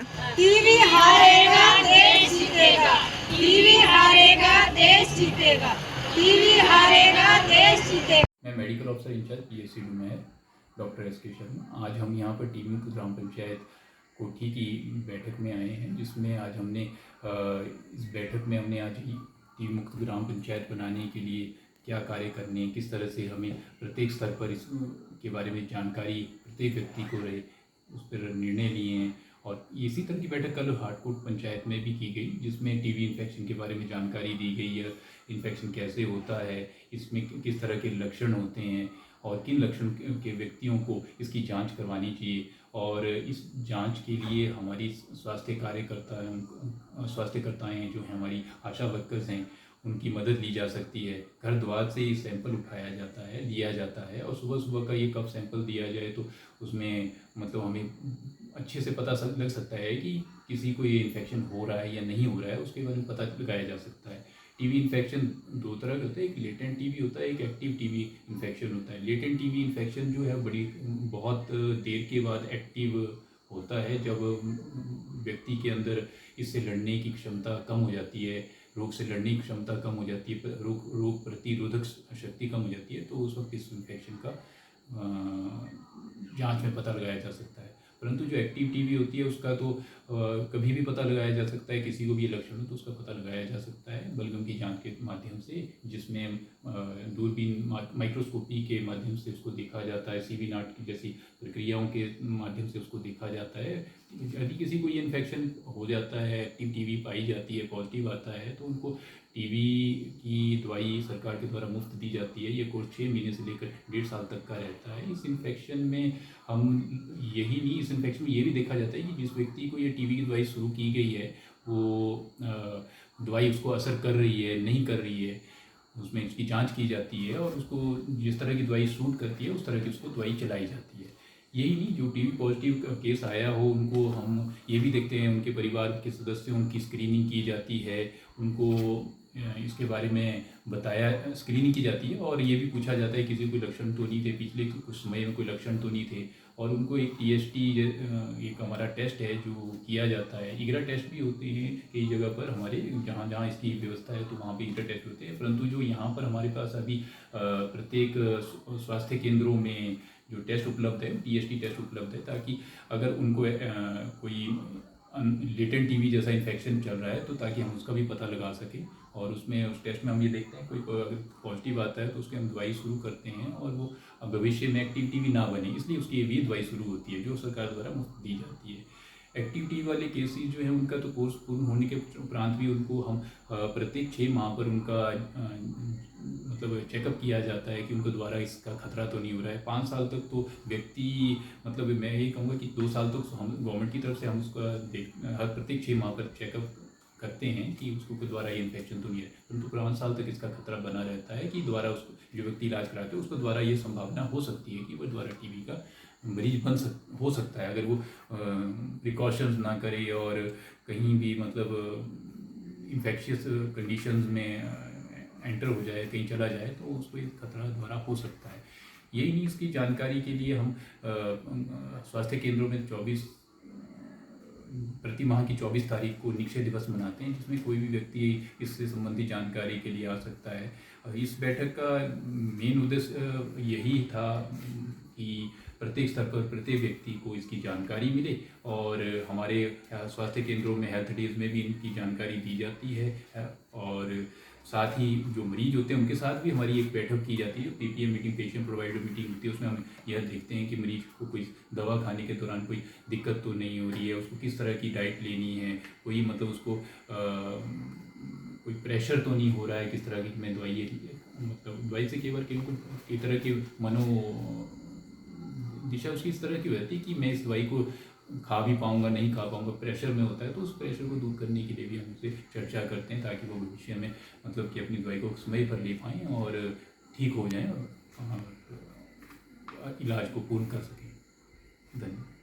TV हारेगा देश जीतेगा, टीवी हारेगा देश जीतेगा, टीवी हारेगा देश जीतेगा। मैं मेडिकल ऑफिसर इंचार्ज PSCD में डॉक्टर SK शर्मा। आज हम यहाँ पर टीवी ग्राम पंचायत कोठी की बैठक में आए हैं, जिसमें आज हमने इस बैठक में हमने आज टीवी मुक्त ग्राम पंचायत बनाने के लिए क्या कार्य करने हैं, किस तरह से हमें प्रत्येक स्तर पर इस के बारे में जानकारी प्रत्येक व्यक्ति को रहे, उस पर निर्णय लिए हैं। और इसी तरह की बैठक कल हाटकोट पंचायत में भी की गई, जिसमें टीबी इन्फेक्शन के बारे में जानकारी दी गई है। इन्फेक्शन कैसे होता है, इसमें किस तरह के लक्षण होते हैं और किन लक्षण के व्यक्तियों को इसकी जांच करवानी चाहिए। और इस जांच के लिए हमारी स्वास्थ्यकर्ताएँ हैं, जो हैं हमारी आशा वर्कर्स हैं, उनकी मदद ली जा सकती है। घर द्वार से ये सैंपल उठाया जाता है, लिया जाता है, और सुबह सुबह का ये कब सैंपल दिया जाए तो उसमें मतलब हमें अच्छे से पता लग सकता है कि किसी को ये इन्फेक्शन हो रहा है या नहीं हो रहा है, उसके बारे में पता लगाया जा सकता है। टीबी इन्फेक्शन दो तरह के होते हैं, एक लेटेंट टीबी होता है, एक एक्टिव टीबी इन्फेक्शन होता है। लेटेंट टीबी इन्फेक्शन जो है बहुत देर के बाद एक्टिव होता है, जब व्यक्ति के अंदर इससे लड़ने की क्षमता कम हो जाती है, रोग से लड़ने की क्षमता कम हो जाती है, रोग प्रतिरोधक शक्ति कम हो जाती है, तो उस वक्त इस इन्फेक्शन का जांच में पता लगाया जा सकता है। परंतु जो एक्टिव टीबी होती है उसका तो कभी भी पता लगाया जा सकता है। किसी को भी लक्षण हो तो उसका पता लगाया जा सकता है बलगम की जांच के माध्यम से, जिसमें दूरबीन माइक्रोस्कोपी के माध्यम से उसको देखा जाता है, सीवी नाट की जैसी प्रक्रियाओं के माध्यम से उसको देखा जाता है। यदि किसी को ये इन्फेक्शन हो जाता है, एक्टिव टीबी पाई जाती है, पॉजिटिव आता है, तो उनको टीबी की दवाई सरकार के द्वारा मुफ्त दी जाती है। ये कोर्स 6 महीने से लेकर 1.5 साल तक का रहता है। इस इन्फेक्शन में इस इन्फेक्शन में ये भी देखा जाता है कि जिस व्यक्ति को ये टीबी की दवाई शुरू की गई है, वो दवाई उसको असर कर रही है, नहीं कर रही है, उसमें उसकी जांच की जाती है, और उसको जिस तरह की दवाई सूट करती है उस तरह की उसको दवाई चलाई जाती है। यही नहीं, जो टीबी पॉजिटिव केस आया हो उनको हम ये भी देखते हैं, उनके परिवार के सदस्य, उनकी स्क्रीनिंग की जाती है, उनको इसके बारे में स्क्रीनिंग की जाती है, और ये भी पूछा जाता है किसी कोई लक्षण तो नहीं थे, पिछले कुछ समय में कोई लक्षण तो नहीं थे, और उनको एक TST एक हमारा टेस्ट है जो किया जाता है। ईगरा टेस्ट भी होते हैं कई जगह पर, हमारे जहाँ जहाँ इसकी व्यवस्था है तो वहाँ पे ईगरा टेस्ट होते हैं। परंतु जो यहाँ पर हमारे पास अभी प्रत्येक स्वास्थ्य केंद्रों में जो टेस्ट उपलब्ध है, TST टेस्ट उपलब्ध है, ताकि अगर उनको कोई लेटेंट टीबी जैसा इन्फेक्शन चल रहा है तो ताकि हम उसका भी पता लगा सकें। और उसमें उस टेस्ट में हम ये देखते हैं कोई अगर पॉजिटिव आता है तो उसके हम दवाई शुरू करते हैं, और वो भविष्य में एक्टिव टीबी ना बने, इसलिए उसकी ये भी दवाई शुरू होती है जो सरकार द्वारा मुफ्त दी जाती है। एक्टिव टीबी वाले केसेस जो है उनका तो कोर्स पूर्ण होने के उपरांत भी उनको हम प्रत्येक 6 माह पर उनका मतलब चेकअप किया जाता है कि उनको द्वारा इसका खतरा तो नहीं हो रहा है। 5 साल तक तो व्यक्ति मतलब मैं यही कहूँगा कि 2 साल तक हम गवर्नमेंट की तरफ से हम उसका हर प्रत्येक 6 माह पर चेकअप करते हैं कि उसको द्वारा ये इन्फेक्शन तो नहीं है। परंतु 5 साल तक इसका खतरा बना रहता है कि द्वारा उसको जो व्यक्ति इलाज कराते हैं उसको द्वारा ये संभावना हो सकती है कि वह द्वारा टीबी का मरीज हो सकता है, अगर वो प्रिकॉशंस ना करे और कहीं भी मतलब इन्फेक्शियस कंडीशंस में एंटर हो जाए, कहीं चला जाए, तो उसको ये खतरा द्वारा हो सकता है। यही नहीं, इसकी जानकारी के लिए हम स्वास्थ्य केंद्रों में प्रति माह की 24 तारीख को निक्षय दिवस मनाते हैं, जिसमें कोई भी व्यक्ति इससे संबंधित जानकारी के लिए आ सकता है। इस बैठक का मेन उद्देश्य यही था कि प्रत्येक स्तर पर प्रत्येक व्यक्ति को इसकी जानकारी मिले, और हमारे स्वास्थ्य केंद्रों में हेल्थ डेज में भी इनकी जानकारी दी जाती है। और साथ ही जो मरीज होते हैं उनके साथ भी हमारी एक बैठक की जाती है, जो PPM meeting, patient provider meeting होती है। उसमें हम यह देखते हैं कि मरीज को कोई दवा खाने के दौरान कोई दिक्कत तो नहीं हो रही है, उसको किस तरह की डाइट लेनी है, कोई मतलब उसको कोई प्रेशर तो नहीं हो रहा है, किस तरह की मैं दवाई मतलब दवाई से केवल किस तरह की दिशा उसकी इस तरह की हो जाती है कि मैं इस दवाई को खा भी पाऊंगा, नहीं खा पाऊंगा, प्रेशर में होता है, तो उस प्रेशर को दूर करने के लिए भी हम उससे चर्चा करते हैं, ताकि वो भविष्य में मतलब कि अपनी दवाई को समय पर ले पाएँ और ठीक हो जाएं और इलाज को पूर्ण कर सकें। धन्यवाद।